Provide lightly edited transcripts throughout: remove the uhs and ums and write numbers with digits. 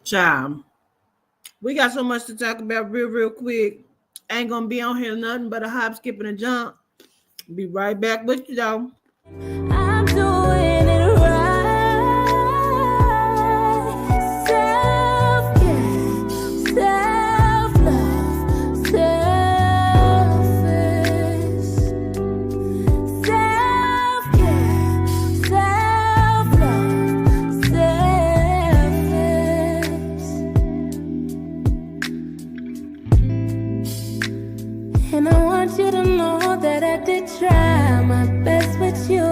Child, we got so much to talk about real quick. Ain't gonna be on here nothing but a hop, skip, and a jump. Be right back with you though. I'm doing it right. Self-care, self-love, selfish. Self-care, self-love, selfish. And I want you to know that I did try my best with you.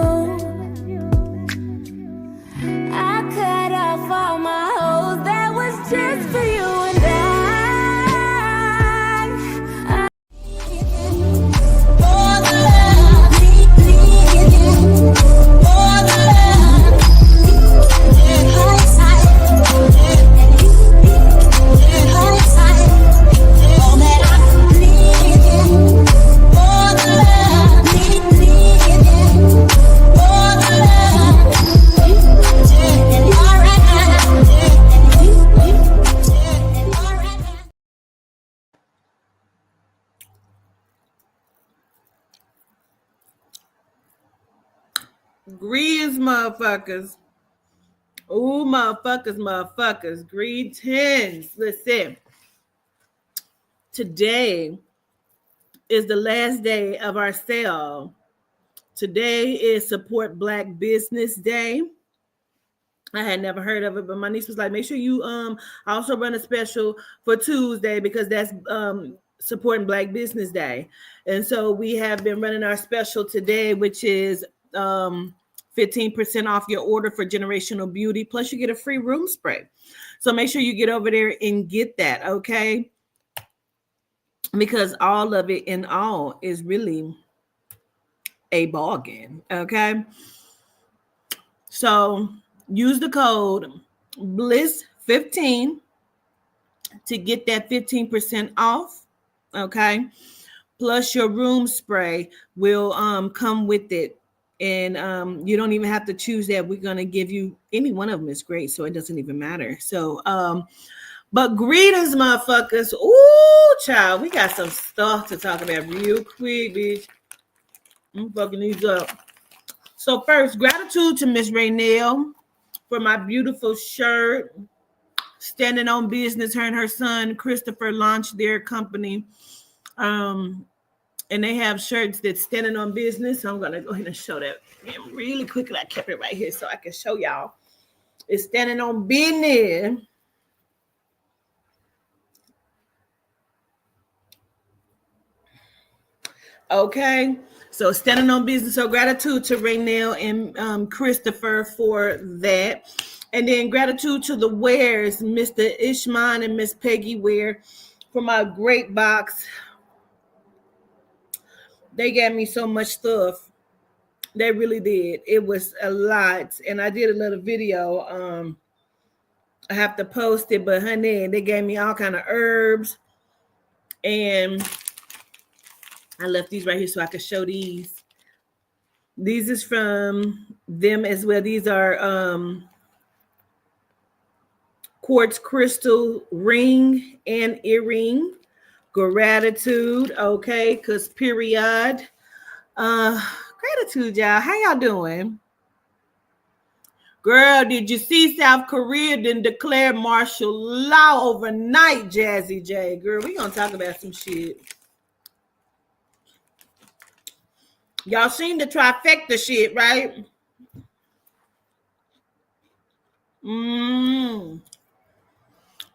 I cut off all my hoes, that was just for you and I. For the love, for the love, high side, high side, all that I need. For the love, for the love, and all right now, all right now. Greetings, motherfuckers. Ooh, motherfuckers. Greetings. Listen, today is the last day of our sale. Today is Support Black Business Day. I had never heard of it, but my niece was like, make sure you also run a special for Tuesday because that's supporting Black Business Day. And so we have been running our special today, which is 15% off your order for Generational Beauty, plus you get a free room spray. So make sure you get over there and get that, okay? Because all of it in all is really a bargain, okay? So use the code BLISS15 to get that 15% off, okay? Plus your room spray will come with it. And you don't even have to choose that. We're going to give you any one of them is great, so it doesn't even matter. So, but greetings, motherfuckers. Ooh, child, we got some stuff to talk about real quick, bitch. I'm fucking these up. So first, gratitude to Miss Raynell for my beautiful shirt. Standing on Business. Her and her son, Christopher, launched their company. And they have shirts that's standing on business. So I'm going to go ahead and show that really quickly. I kept it right here so I can show y'all. It's standing on business. Okay. So standing on business. So gratitude to Raynell and Christopher for that. And then gratitude to the Wares, Mr. Ishman and Miss Peggy Ware for my great box. They gave me so much stuff. They really did. It was a lot. And I did a little video. I have to post it, but honey, they gave me all kind of herbs. And I left these right here so I could show these. These is from them as well. These are quartz crystal ring and earring. Gratitude, okay, because period. Gratitude, y'all. How y'all doing? Girl, did you see South Korea didn't declare martial law overnight, Jazzy J? Girl, we gonna talk about some shit. Y'all seen the trifecta shit, right?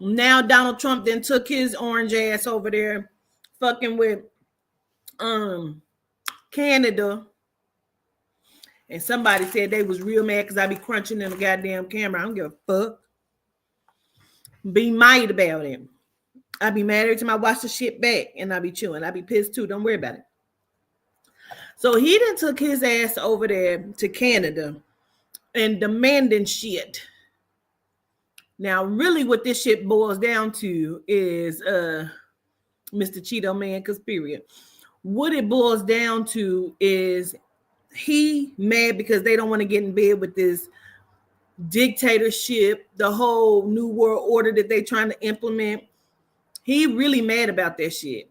Now Donald Trump then took his orange ass over there fucking with Canada. And somebody said they was real mad because I be crunching in the goddamn camera. I don't give a fuck. Be mad about it. I be mad every time I watch the shit back and I be chewing. I be pissed too. Don't worry about it. So he then took his ass over there to Canada and demanding shit. Now, really what this shit boils down to is Mr. Cheeto Man, because period. What it boils down to is he mad because they don't want to get in bed with this dictatorship, the whole new world order that they trying to implement. He really mad about that shit.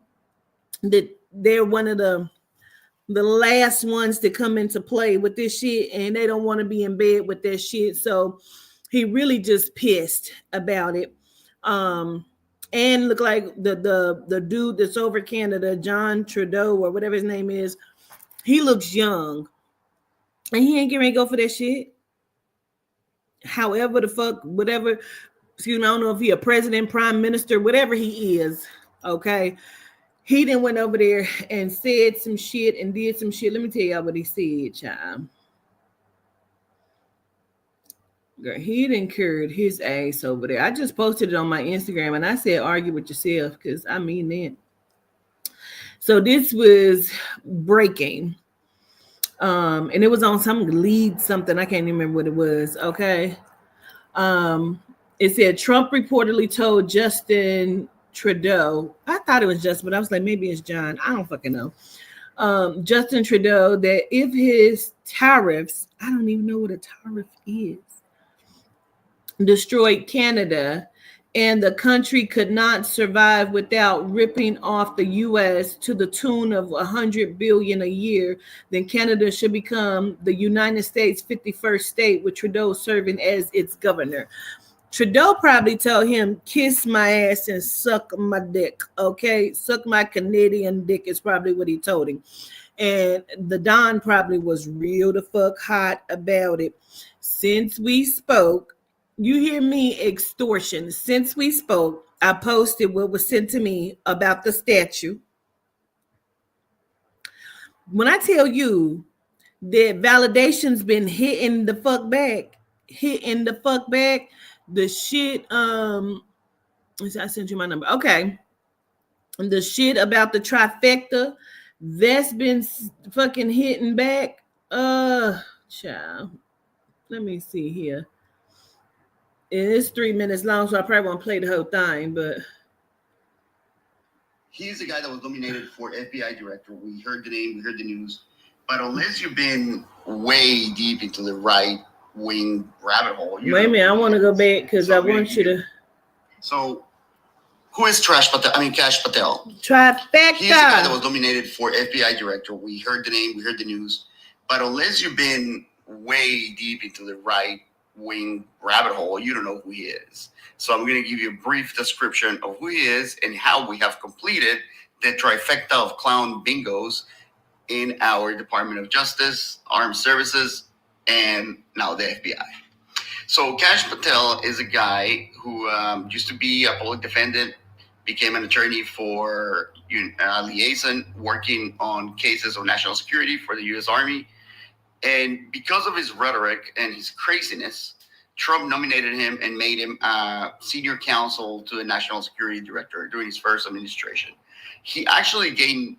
That they're one of the last ones to come into play with this shit, and they don't want to be in bed with that shit. So he really just pissed about it. And look like the dude that's over Canada, John Trudeau or whatever his name is, he looks young, and he ain't getting ready to go for that shit. However the fuck, whatever, excuse me, I don't know if he a president, prime minister, whatever he is, okay? He then went over there and said some shit and did some shit. Let me tell y'all what he said, child. Girl, he done cured his ass over there. I just posted it on my Instagram and I said, argue with yourself, because I mean that. So this was breaking. And it was on some lead something. I can't even remember what it was. Okay. It said Trump reportedly told Justin Trudeau. I thought it was Justin, but I was like, maybe it's John. I don't fucking know. Justin Trudeau, that if his tariffs, I don't even know what a tariff is, destroyed Canada, and the country could not survive without ripping off the U.S. to the tune of $100 billion a year, then Canada should become the United States' 51st state, with Trudeau serving as its governor. Trudeau probably told him, kiss my ass and suck my dick, okay? Suck my Canadian dick is probably what he told him. And the Don probably was real the fuck hot about it. Since we spoke, you hear me, extortion. Since we spoke, I posted what was sent to me about the statue. When I tell you that validation's been hitting the fuck back, the shit, I sent you my number. Okay. The shit about the trifecta, that's been fucking hitting back. Child. Let me see here. It's 3 minutes long, so I probably won't play the whole thing, but he's the guy that was nominated for FBI director. We heard the name, we heard the news. But unless you've been way deep into the right-wing rabbit hole... Wait a minute, I want to go back because I want you to... So, who is Kash Patel? Trifecta. He's the guy that was nominated for FBI director. We heard the name, we heard the news. But unless you've been way deep into the right-wing rabbit hole, you don't know who he is. So I'm going to give you a brief description of who he is and how we have completed the trifecta of clown bingos in our Department of Justice, Armed Services, and now the FBI. So Kash Patel is a guy who used to be a public defendant, became an attorney for liaison, working on cases of national security for the U.S. Army. And because of his rhetoric and his craziness, Trump nominated him and made him senior counsel to the national security director during his first administration. He actually gained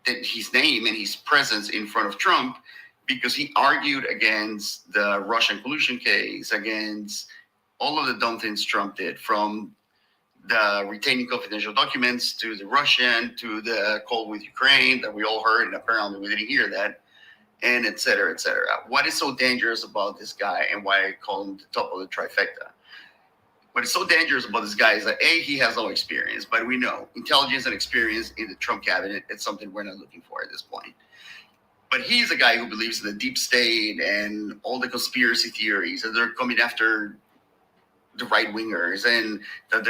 his name and his presence in front of Trump because he argued against the Russian collusion case, against all of the dumb things Trump did, from the retaining confidential documents to the Russian to the call with Ukraine that we all heard, and apparently we didn't hear that, and et cetera, et cetera. What is so dangerous about this guy and why I call him the top of the trifecta? What is so dangerous about this guy is that A, he has no experience, but we know intelligence and experience in the Trump cabinet is something we're not looking for at this point. But he's a guy who believes in the deep state and all the conspiracy theories, and they're coming after the right wingers, and that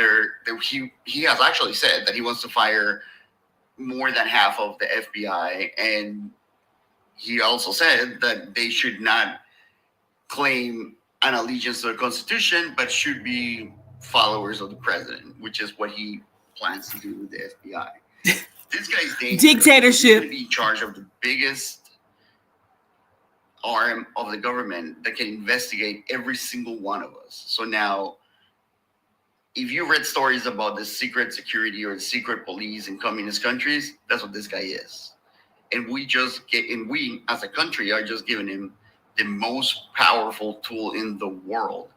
he has actually said that he wants to fire more than half of the FBI, and he also said that they should not claim an allegiance to the Constitution, but should be followers of the president, which is what he plans to do with the FBI. This guy's dangerous. Dictatorship. He's in charge of the biggest arm of the government that can investigate every single one of us. So now, if you read stories about the secret security or the secret police in communist countries, that's what this guy is. And we as a country are just giving him the most powerful tool in the world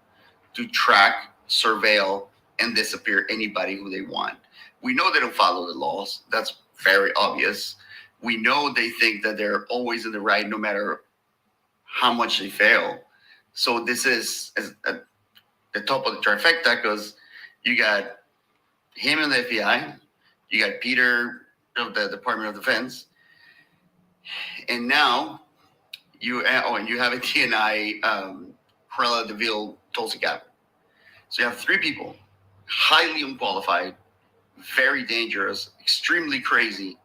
to track, surveil, and disappear anybody who they want. We know they don't follow the laws. That's very obvious. We know they think that they're always in the right no matter how much they fail. So this is at the top of the trifecta because you got him in the FBI, you got Peter of the Department of Defense, and now and you have a TNI, Cruella DeVille, Tulsi Gabbard. So you have three people, highly unqualified, very dangerous, extremely crazy,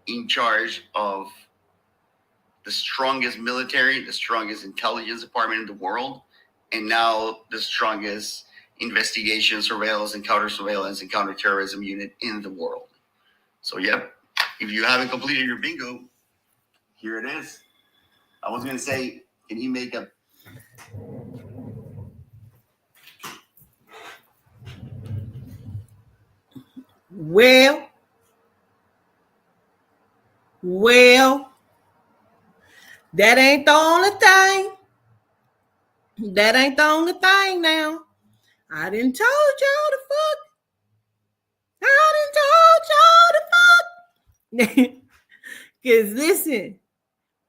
in charge of the strongest military, the strongest intelligence department in the world, and now the strongest investigation, surveillance, and counter-surveillance and counterterrorism unit in the world. So, yep, if you haven't completed your bingo, here it is. I was going to say, can he make a... Well, that ain't the only thing. That ain't the only thing now. I done told y'all to fuck. Because listen,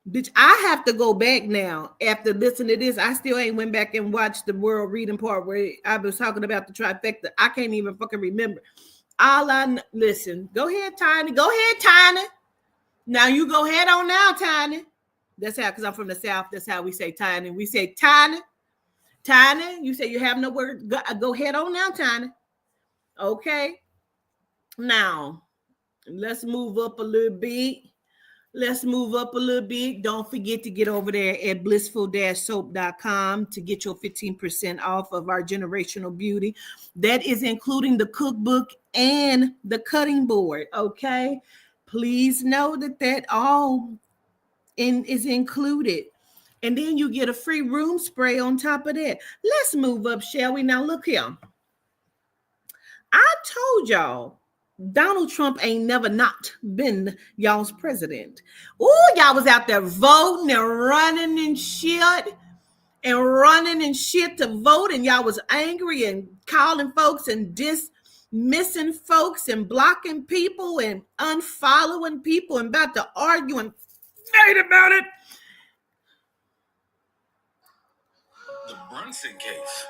bitch, I have to go back now after listening to this. I still ain't went back and watched the world reading part where I was talking about the trifecta. I can't even fucking remember. Listen, go ahead, Tiny. Go ahead, Tiny. Now you go ahead on now, Tiny. That's how, because I'm from the South, that's how we say Tiny. We say Tiny. Tiny, you say you have no word. Go ahead on now, Tiny. Okay. Now, let's move up a little bit. Don't forget to get over there at blissful-soap.com to get your 15% off of our generational beauty. That is including the cookbook and the cutting board. Okay. Please know that all is included. And then you get a free room spray on top of that. Let's move up, shall we? Now, look here. I told y'all Donald Trump ain't never not been y'all's president. Oh, y'all was out there voting and running and shit to vote, and y'all was angry and calling folks and dismissing folks and blocking people and unfollowing people and about to argue and fight about it. The Brunson case.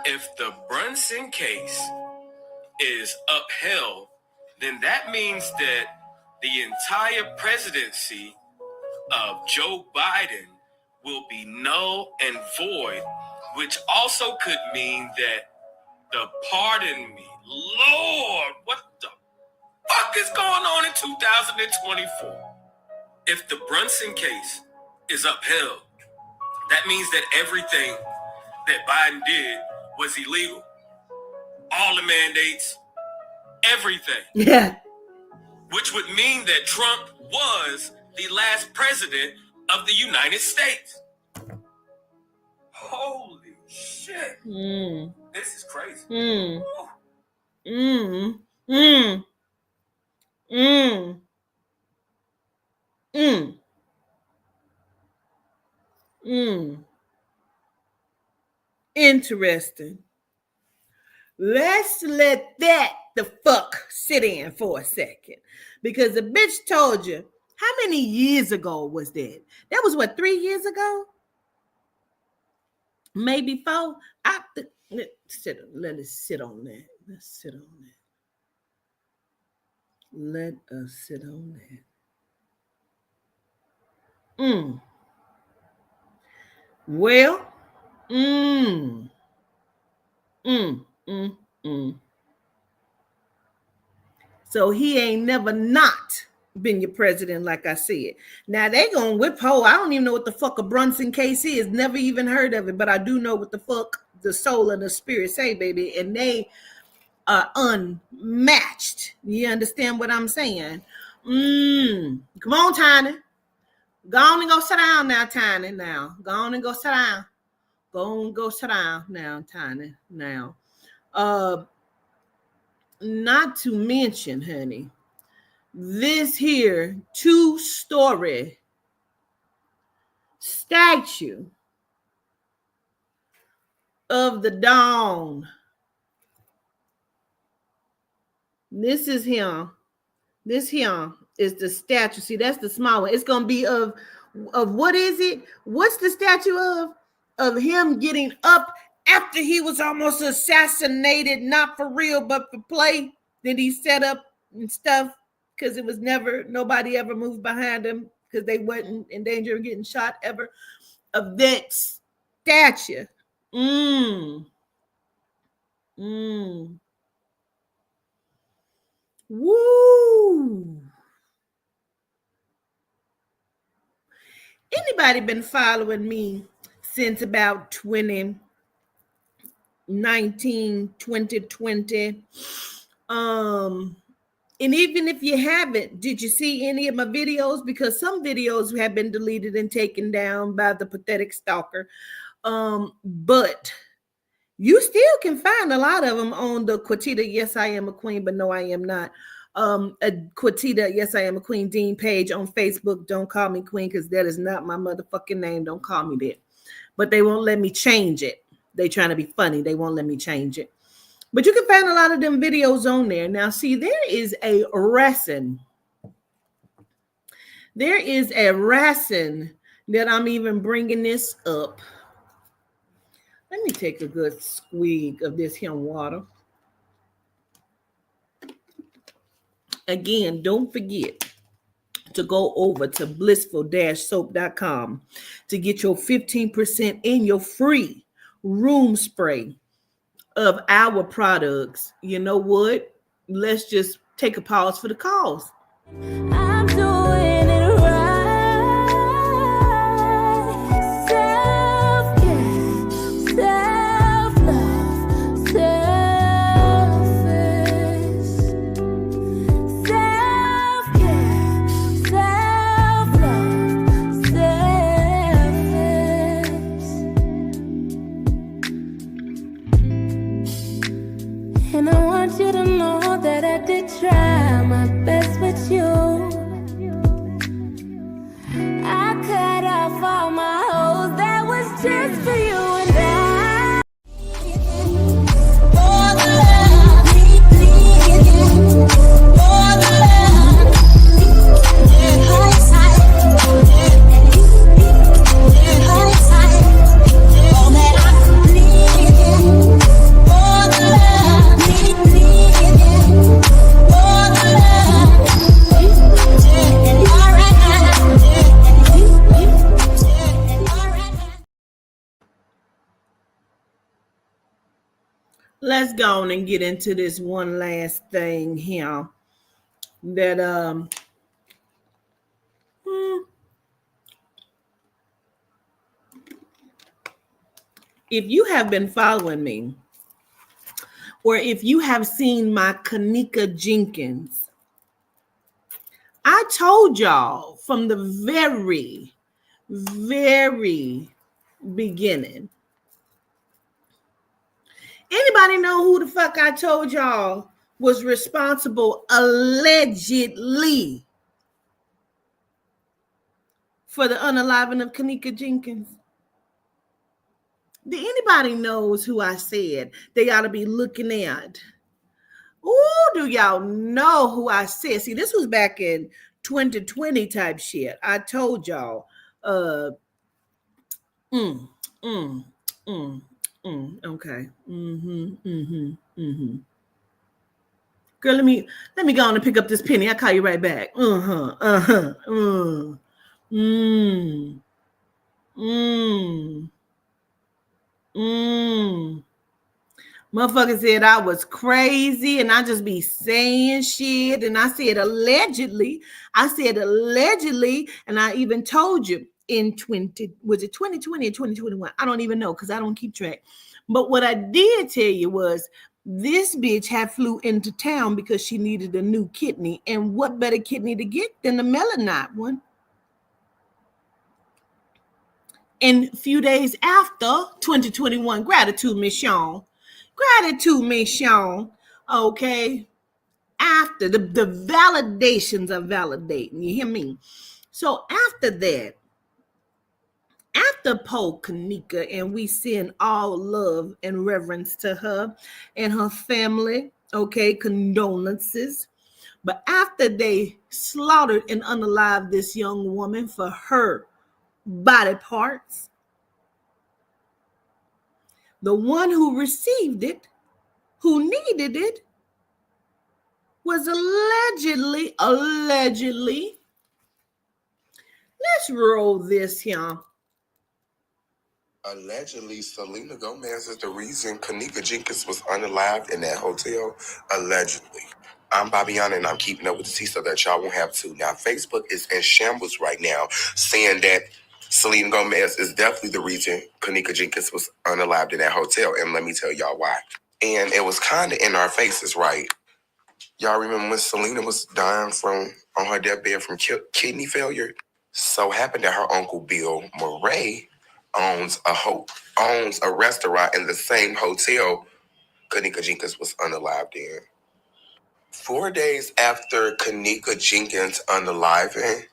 If the Brunson case is upheld, then that means that the entire presidency of Joe Biden will be null and void, which also could mean that pardon me, Lord, what the fuck is going on in 2024? If the Brunson case is upheld, that means that everything that Biden did was illegal. All the mandates, everything. Yeah. Which would mean that Trump was the last president of the United States. Holy shit. This is crazy. Interesting. Let's let that the fuck sit in for a second. Because the bitch told you, how many years ago was that? That was what, 3 years ago? Maybe 4? Let us sit on that. Let's sit on that. Let us sit on that. Well, So he ain't never not been your president, like I said. Now they gonna withhold. I don't even know what the fuck a Brunson case is. Never even heard of it, but I do know what the fuck the soul and the spirit say, baby. And they are unmatched. You understand what I'm saying? Come on, Tiny. Go on and go sit down now, Tiny. Now, go on and go sit down. Go sit down now, Tiny. Now, not to mention, honey, this here 2-story statue of the Dawn. This is him. This here is the statue. See, that's the small one. It's gonna be of what is it? What's the statue of? of him getting up after he was almost assassinated, not for real, but for play, that he set up and stuff, because it was never, nobody ever moved behind him because they wasn't in danger of getting shot ever, of that stature. Woo! Anybody been following me since about 2019, 2020? And even if you haven't, did you see any of my videos? Because some videos have been deleted and taken down by the pathetic stalker. But you still can find a lot of them on the Quatita Yes I Am a Queen, but no I am not. A Quatita Yes I Am a Queen Dean page on Facebook. Don't call me Queen, because that is not my motherfucking name. Don't call me that. But they won't let me change it. They trying to be funny. They won't let me change it. But you can find a lot of them videos on there. Now, see, there is a reason. There is a reason that I'm even bringing this up. Let me take a good squeak of this here water. Again, don't forget to go over to blissful-soap.com to get your 15% in your free room spray of our products. You know what? Let's just take a pause for the cause. I'm doing it right. Self-care, self-love, selfish. Self-care, self-love, selfish. And I want you to know that I did try my best with you. I cut off all my hoes, that was just for you and I. For the love, for the love, high side, high side, all that I need. For the love, for the love, all right now. Let's go on and get into this one last thing here that if you have been following me, or if you have seen my Kanika Jenkins, I told y'all from the very, very beginning. Anybody know who the fuck I told y'all was responsible allegedly for the unaliving of Kanika Jenkins? Did anybody knows who I said they ought to be looking at? Ooh, do y'all know who I said? See, this was back in 2020 type shit. I told y'all. Okay. Girl, let me go on and pick up this penny. I'll call you right back. Motherfucker said I was crazy and I just be saying shit. And I said allegedly. And I even told you in 2020 or 2021? I don't even know because I don't keep track. But what I did tell you was this bitch had flew into town because she needed a new kidney. And what better kidney to get than the melanite one? And a few days after 2021, gratitude, Miss Sean. Okay. After the validations are validating, you hear me? So after that, after Poe Kanika, and we send all love and reverence to her and her family, okay, condolences. But after they slaughtered and unalived this young woman for her body parts, The one who received it, who needed it, was allegedly, let's roll this here. Allegedly, Selena Gomez is the reason Kanika Jenkins was unalived in that hotel. Allegedly. I'm Babiana, and I'm keeping up with the tea so that y'all won't have to. Now, Facebook is in shambles right now, saying that Selena Gomez is definitely the reason Kanika Jenkins was unalived in that hotel. And let me tell y'all why. And it was kind of in our faces, right? Y'all remember when Selena was dying on her deathbed from kidney failure? So happened that her uncle Bill Murray owns a restaurant in the same hotel Kanika Jenkins was unalived in. 4 days after Kanika Jenkins unaliving,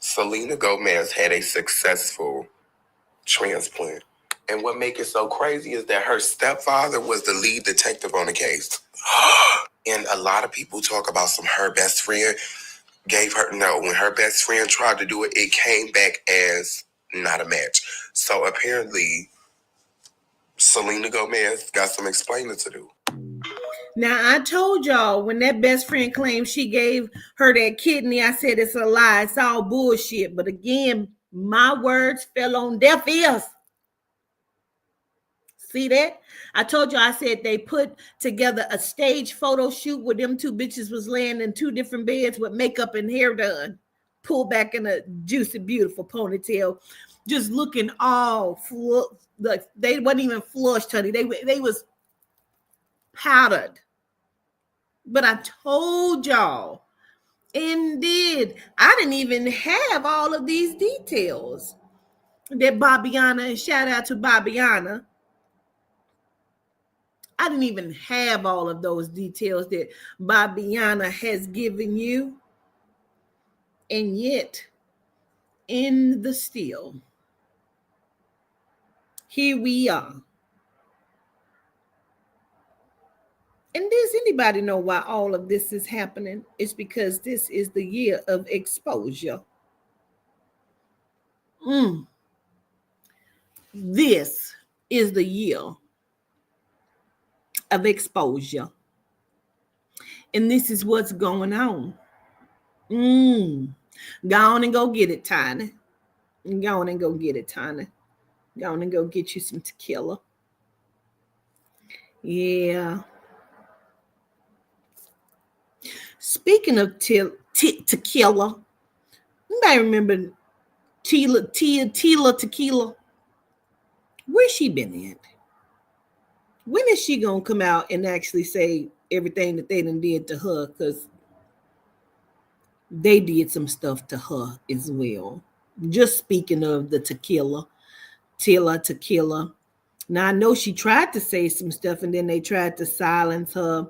Selena Gomez had a successful transplant. And what makes it so crazy is that her stepfather was the lead detective on the case. And a lot of people talk about her best friend when her best friend tried to do it, it came back as not a match. So apparently, Selena Gomez got some explaining to do. Now, I told y'all when that best friend claimed she gave her that kidney, I said it's a lie. It's all bullshit. But again, my words fell on deaf ears. See that? I told you, I said they put together a stage photo shoot where them two bitches was laying in two different beds with makeup and hair done, pulled back in a juicy, beautiful ponytail, just looking all like they wasn't even flushed, honey. They was powdered. But I told y'all, indeed, I didn't even have all of these details that Babiana, and shout out to Babiana, I didn't even have all of those details that Babiana has given you. And yet, in the still, here we are. And does anybody know why all of this is happening? It's because this is the year of exposure. This is the year of exposure. And this is what's going on. Go on and go get it, Tiny. Go on and go get it, Tiny. Go on and go get you some tequila. Yeah. Speaking of tequila, anybody remember Tila Tequila? Where's she been at? When is she gonna come out and actually say everything that they done did to her? Because they did some stuff to her as well. Just speaking of the tequila, Tila Tequila. Now, I know she tried to say some stuff and then they tried to silence her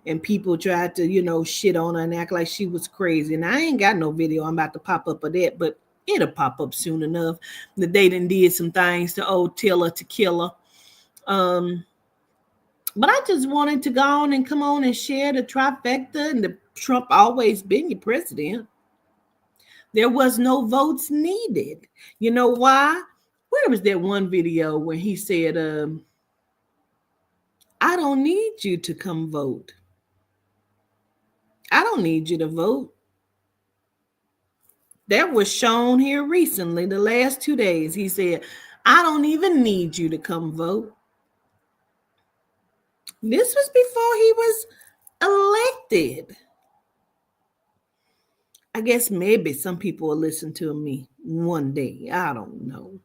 and people tried to, shit on her and act like she was crazy. And I ain't got no video I'm about to pop up of that, but it'll pop up soon enough that they done did some things to old Tila Tequila. But I just wanted to go on and come on and share the trifecta and the Trump always been your president. There was no votes needed. You know why? Where was that one video when he said, I don't need you to come vote. I don't need you to vote. That was shown here recently, the last 2 days. He said, I don't even need you to come vote. This was before he was elected. I guess maybe some people will listen to me one day. I don't know.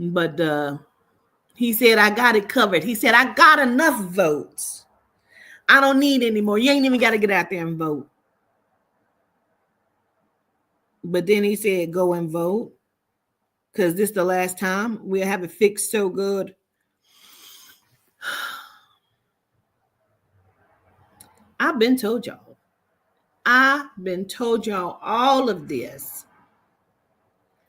But he said, I got it covered. He said, I got enough votes. I don't need any more. You ain't even got to get out there and vote. But then he said, go and vote. Because this is the last time we'll have it fixed so good. I've been told y'all all of this.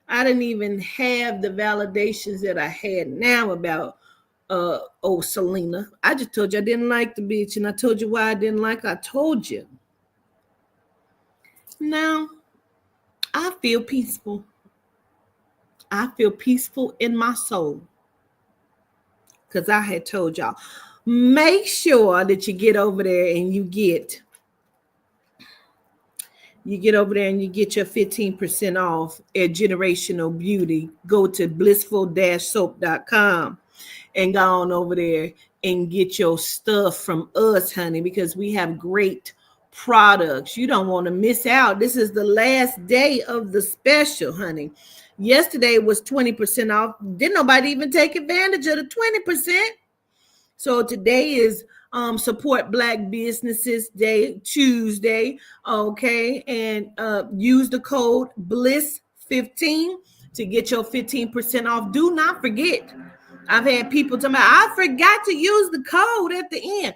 I didn't even have the validations that I had now about Selena. I just told you I didn't like the bitch, and I told you why I didn't like her. I told you. Now, I feel peaceful. I feel peaceful in my soul. because I had told y'all, make sure that you get over there and you get over there and you get your 15% off at Generational Beauty. Go to blissful-soap.com and go on over there and get your stuff from us, honey, because we have great products. You don't want to miss out. This is the last day of the special, honey. Yesterday was 20% off. Didn't nobody even take advantage of the 20%. So today is support Black businesses day, Tuesday. Okay. And use the code BLISS15 to get your 15% off. Do not forget. I've had people tell me, I forgot to use the code at the end.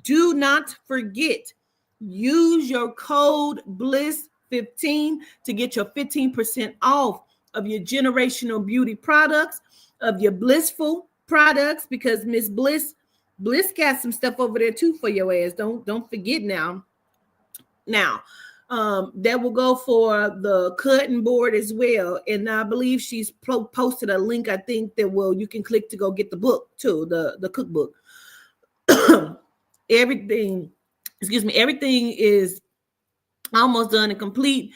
Do not forget. Use your code BLISS15 to get your 15% off of your Generational Beauty products, of your Blissful products, because Miss Bliss got some stuff over there too for your ass. Don't forget now. That will go for the cutting board as well. And I believe she's posted a link, I think, that you can click to go get the book too, the cookbook. Everything is almost done and complete.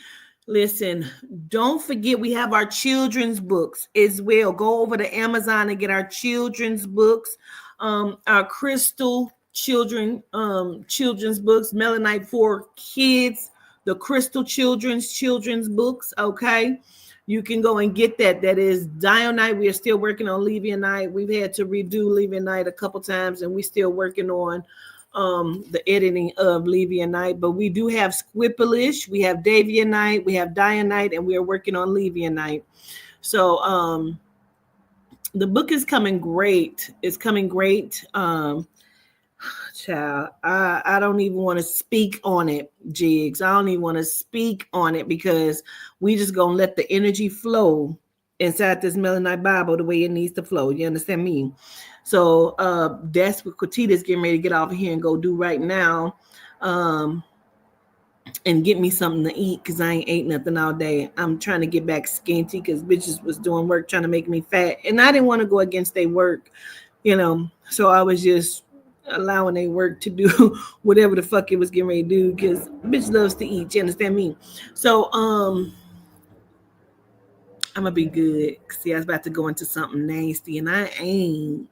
Listen, don't forget we have our children's books as well. Go over to Amazon and get our children's books, our Crystal children's books, Melanite for Kids, the Crystal children's books. Okay, you can go and get that. That is Dionite. We are still working on Levianite. We've had to redo Levianite a couple times, and we're still working on the editing of Levianite. But we do have Squippolish, we have Davianite, we have Dionite, and we are working on Levianite. So the book is coming great. It's coming great. Child, I don't even want to speak on it, Jigs. I don't even want to speak on it because we just gonna let the energy flow inside this Melanite Bible the way it needs to flow. You understand me? So that's what Quatita's getting ready to get off of here and go do right now. And get me something to eat because I ain't ate nothing all day. I'm trying to get back skinty because bitches was doing work trying to make me fat. And I didn't want to go against their work, So I was just allowing their work to do whatever the fuck it was getting ready to do because bitch loves to eat. You understand me? So I'm gonna be good. See, I was about to go into something nasty and I ain't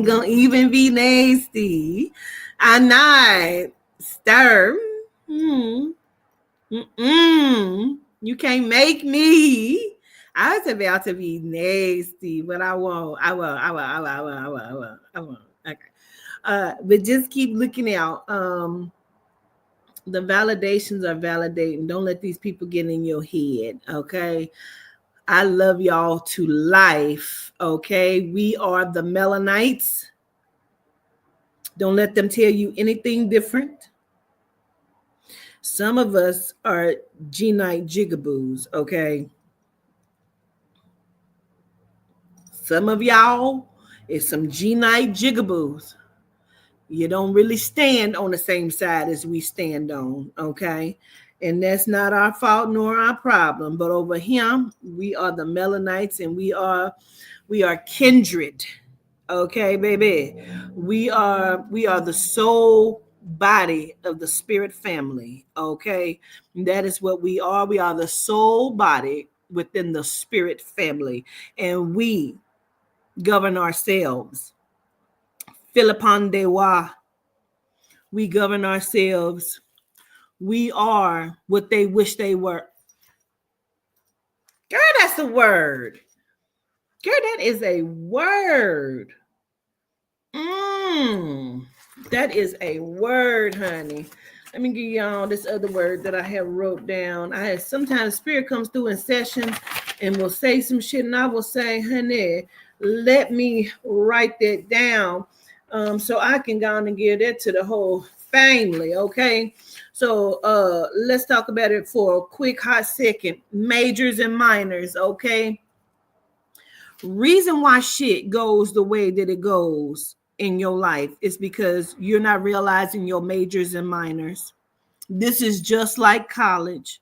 gonna even be nasty. I'm not. Stir. You can't make me. I was about to be nasty, but I won't. I will. Okay. But just keep looking out. The validations are validating. Don't let these people get in your head. Okay. I love y'all to life. Okay. We are the Melanites. Don't let them tell you anything different. Some of us are G-Night jigaboos, okay? Some of y'all is some G-Night jigaboos. You don't really stand on the same side as we stand on, okay? And that's not our fault nor our problem. But over here, we are the Melanites and we are kindred. Okay, baby. We are the soul body of the spirit family. Okay. That is what we are. We are the soul body within the spirit family. And we govern ourselves. Philippon Dewa. We govern ourselves. We are what they wish they were. Girl, that's a word. Girl, that is a word. That is a word, honey. Let me give y'all this other word that I have wrote down. Sometimes spirit comes through in sessions and will say some shit, and I will say, honey, let me write that down so I can go on and give that to the whole family, okay? So let's talk about it for a quick hot second. Majors and minors, okay? Reason why shit goes the way that it goes in your life is because you're not realizing your majors and minors. This is just like college.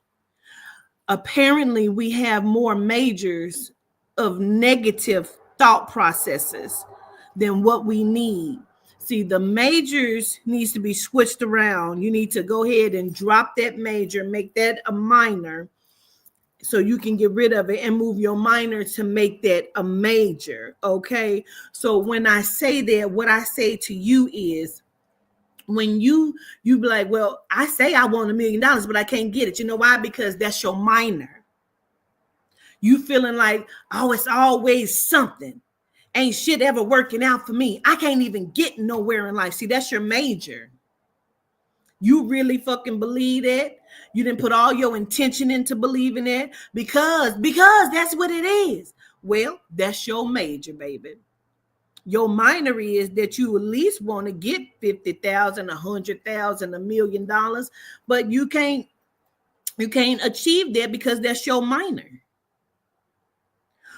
Apparently, we have more majors of negative thought processes than what we need. See, the majors needs to be switched around. You need to go ahead and drop that major, make that a minor, so you can get rid of it and move your minor to make that a major. Okay. So when I say that, what I say to you is, when you be like, well, I say I want $1 million, but I can't get it. You know why? Because that's your minor. You feeling like, oh, it's always something. Ain't shit ever working out for me. I can't even get nowhere in life. See, that's your major. You really fucking believe that? You didn't put all your intention into believing it because that's what it is. Well, that's your major, baby. Your minor is that you at least want to get 50,000, 100,000, $1 million, but you can't achieve that because that's your minor.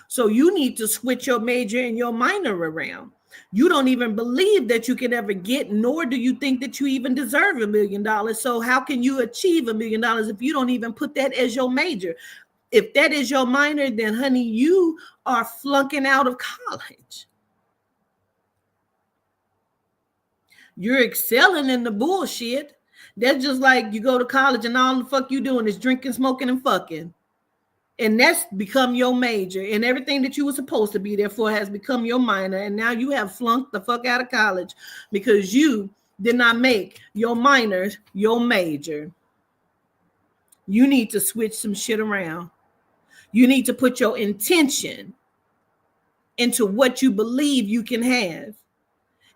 So you need to switch your major and your minor around. You don't even believe that you can ever get, nor do you think that you even deserve $1 million. So how can you achieve $1 million if you don't even put that as your major? If that is your minor, then honey, you are flunking out of college. You're excelling in the bullshit. That's just like you go to college and all the fuck you doing is drinking, smoking, and fucking. And that's become your major, and everything that you were supposed to be there for has become your minor. And now you have flunked the fuck out of college because you did not make your minor your major. You need to switch some shit around. You need to put your intention into what you believe you can have.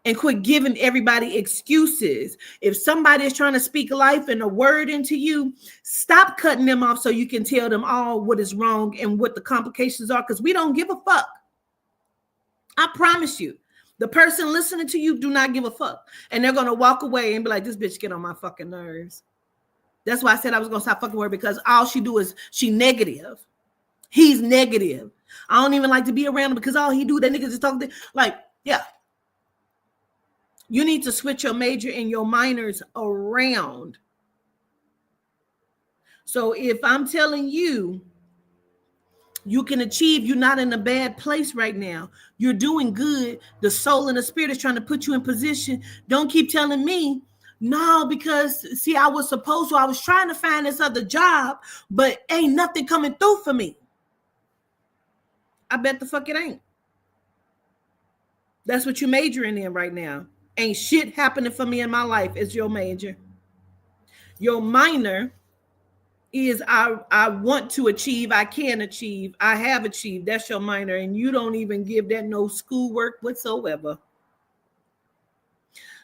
And quit giving everybody excuses. If somebody is trying to speak life and a word into you, stop cutting them off so you can tell them all what is wrong and what the complications are, because we don't give a fuck. I promise you, the person listening to you do not give a fuck. And they're going to walk away and be like, this bitch get on my fucking nerves. That's why I said I was going to stop fucking with her, because all she do is she negative. He's negative. I don't even like to be around him because all he do, that nigga just talk like, yeah. You need to switch your major and your minors around. So if I'm telling you, you can achieve, you're not in a bad place right now. You're doing good. The soul and the spirit is trying to put you in position. Don't keep telling me, no, because see, I was trying to find this other job, but ain't nothing coming through for me. I bet the fuck it ain't. That's what you're majoring in right now. Ain't shit happening for me in my life. It's your major. Your minor is I want to achieve, I can achieve, I have achieved. That's your minor, and you don't even give that no schoolwork whatsoever.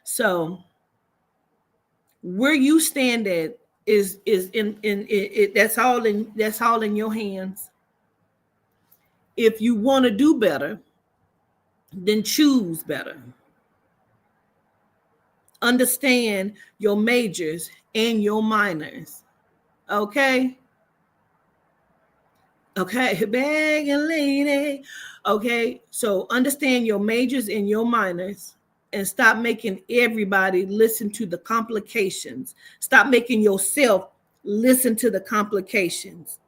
So where you stand at is in it. That's all in your hands. If you want to do better, then choose better. Understand your majors and your minors. Okay? Okay, begging lady. Okay, so understand your majors and your minors and stop making everybody listen to the complications. Stop making yourself listen to the complications.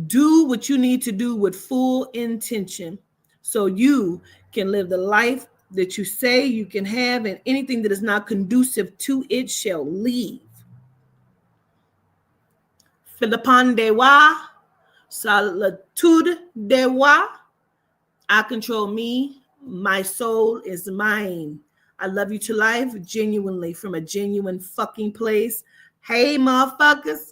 Do what you need to do with full intention so you can live the life that you say you can have, and anything that is not conducive to it shall leave. Philippon de wa, solitude de wa. I control me. My soul is mine. I love you to life, genuinely, from a genuine fucking place. Hey, motherfuckers.